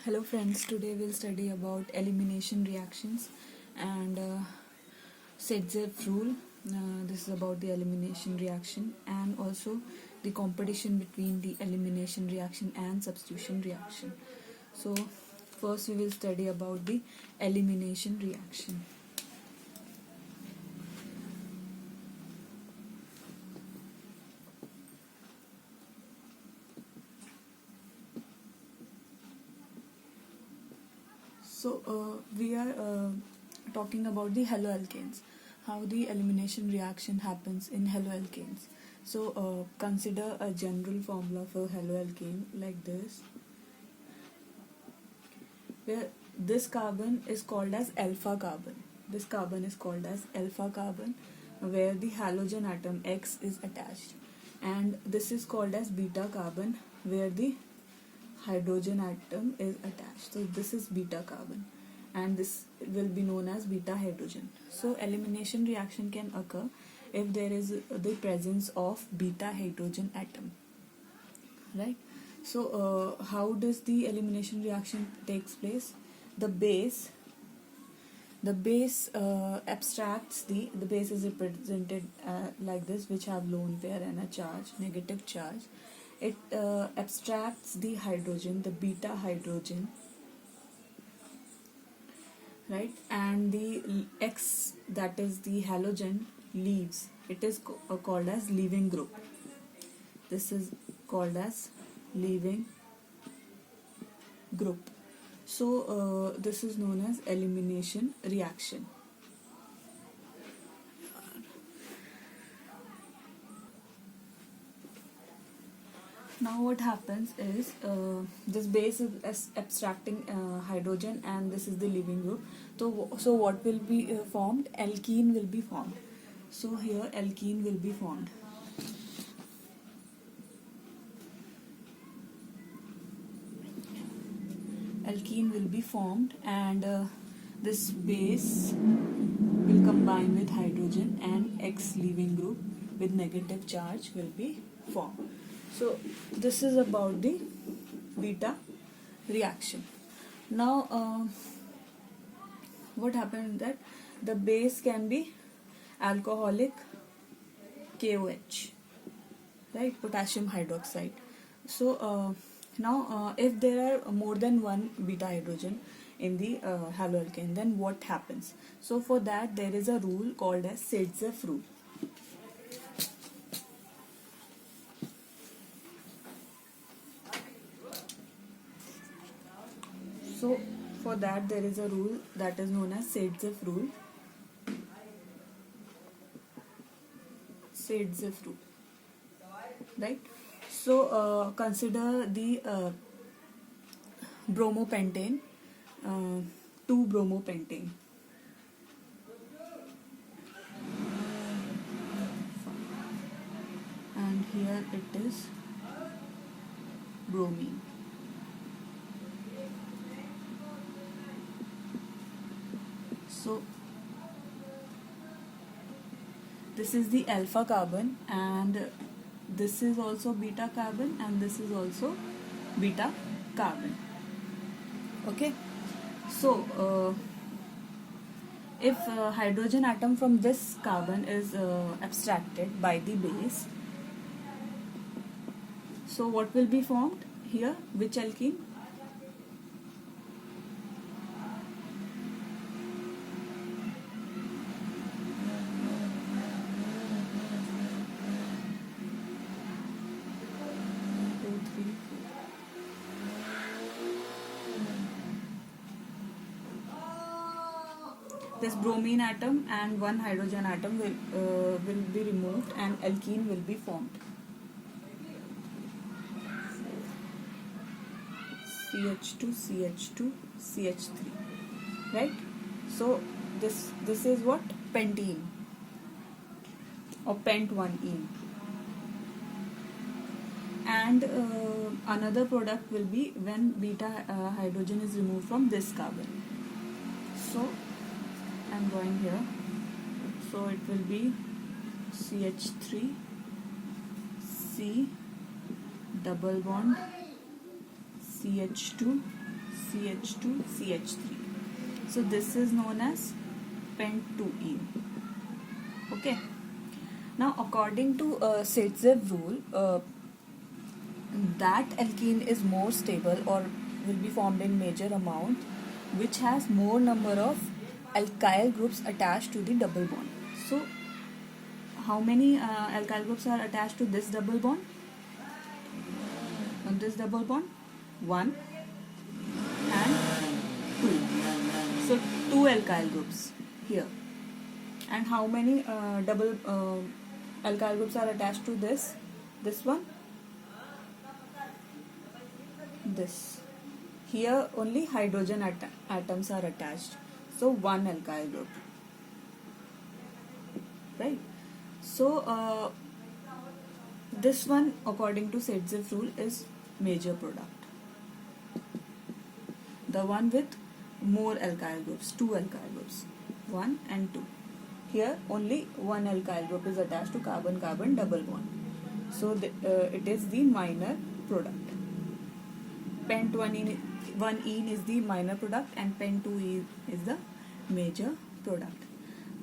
Hello friends, today we'll study about elimination reactions and Sedzev rule. This is about the elimination reaction and also the competition between the elimination reaction and substitution reaction. So first we will study about the elimination reaction. So we are talking about the haloalkanes, how the elimination reaction happens in haloalkanes. So consider a general formula for haloalkane like this, where this carbon is called as alpha carbon. This carbon is called as alpha carbon, where the halogen atom X is attached, and this is called as beta carbon, where the hydrogen atom is attached. So this is beta carbon and this will be known as beta hydrogen. So elimination reaction can occur if there is the presence of beta hydrogen atom, right? So how does the elimination reaction takes place? The base abstracts the base is represented like this, which have lone pair and a charge, negative charge. It abstracts the hydrogen, the beta hydrogen, right? And the X, that is the halogen, leaves. It is called as leaving group. This is called as leaving group. So this is known as elimination reaction. Now what happens is this base is abstracting hydrogen and this is the leaving group. So what will be formed? Alkene will be formed. So here alkene will be formed. Alkene will be formed and this base will combine with hydrogen and X leaving group with negative charge will be formed. So this is about the beta reaction. Now what happens is that the base can be alcoholic KOH, right, potassium hydroxide. So now if there are more than one beta hydrogen in the haloalkane, then what happens? So for that there is a rule called as Sedzev rule. So for that there is a rule that is known as Sedzev rule. Sedzev rule, right? So consider the bromopentane, 2-bromopentane. And here it is bromine. So this is the alpha carbon and this is also beta carbon and this is also beta carbon. Okay, so if hydrogen atom from this carbon is abstracted by the base, so what will be formed here? Which alkene? This bromine atom and one hydrogen atom will be removed and alkene will be formed. CH2, CH2, CH3, right? So this is what? Pentene or pent-1-ene. And another product will be when beta hydrogen is removed from this carbon. So I'm going here. So it will be CH3, C double bond CH2 CH2 CH3. So this is known as pent2ene. Okay. Now according to Saitsev rule, that alkene is more stable or will be formed in major amount which has more number of alkyl groups attached to the double bond. So how many alkyl groups are attached to this double bond? On this double bond, 1 and 2. So 2 alkyl groups here. And how many double alkyl groups are attached to this one? This. Here only hydrogen atoms are attached. So 1 alkyl group. Right? So this one according to Saitsev rule is major product. The one with more alkyl groups, 2 alkyl groups, 1 and 2. Here only 1 alkyl group is attached to carbon-carbon double bond. So it is the minor product. Pent1ene is the minor product and pent2ene is the major product.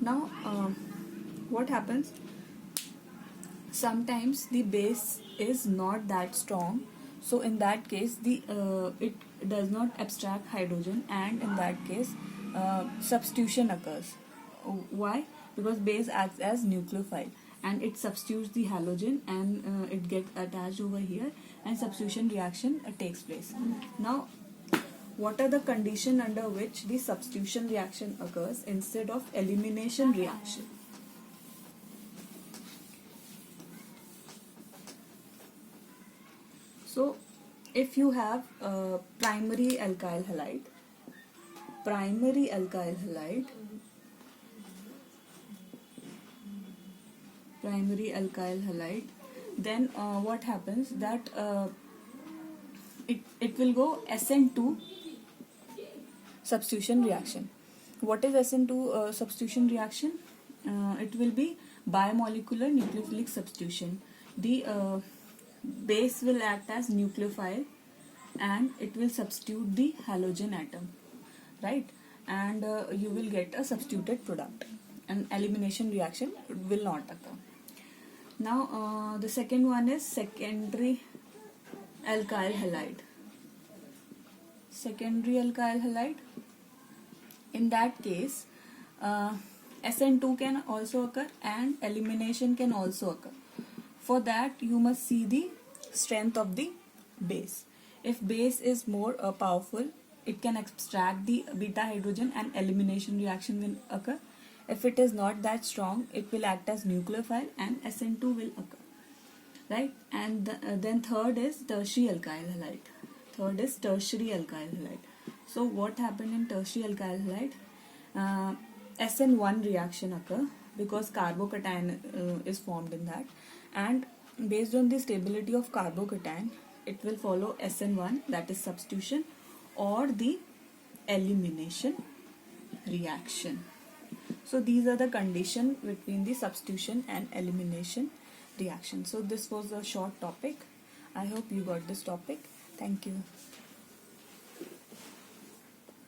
Now what happens? Sometimes the base is not that strong, so in that case it does not abstract hydrogen, and in that case substitution occurs. Why? Because base acts as nucleophile and it substitutes the halogen and it gets attached over here and substitution reaction takes place. Now what are the conditions under which the substitution reaction occurs instead of elimination reaction? So if you have primary alkyl halide, then what happens that it will go SN2 substitution reaction. What is SN2 substitution reaction? It will be bimolecular nucleophilic substitution. The base will act as nucleophile and it will substitute the halogen atom, right? And you will get a substituted product. An elimination reaction will not occur. Now the second one is secondary alkyl halide. In that case SN2 can also occur and elimination can also occur. For that you must see the strength of the base. If base is more powerful, it can extract the beta hydrogen and elimination reaction will occur. If it is not that strong, it will act as nucleophile and SN2 will occur, right? And then third is tertiary alkyl halide. So what happened in tertiary alkyl halide? SN1 reaction occur because carbocation is formed in that, and based on the stability of carbocation it will follow SN1, that is substitution, or the elimination reaction. So these are the conditions between the substitution and elimination reaction. So this was a short topic. I hope you got this topic. Thank you.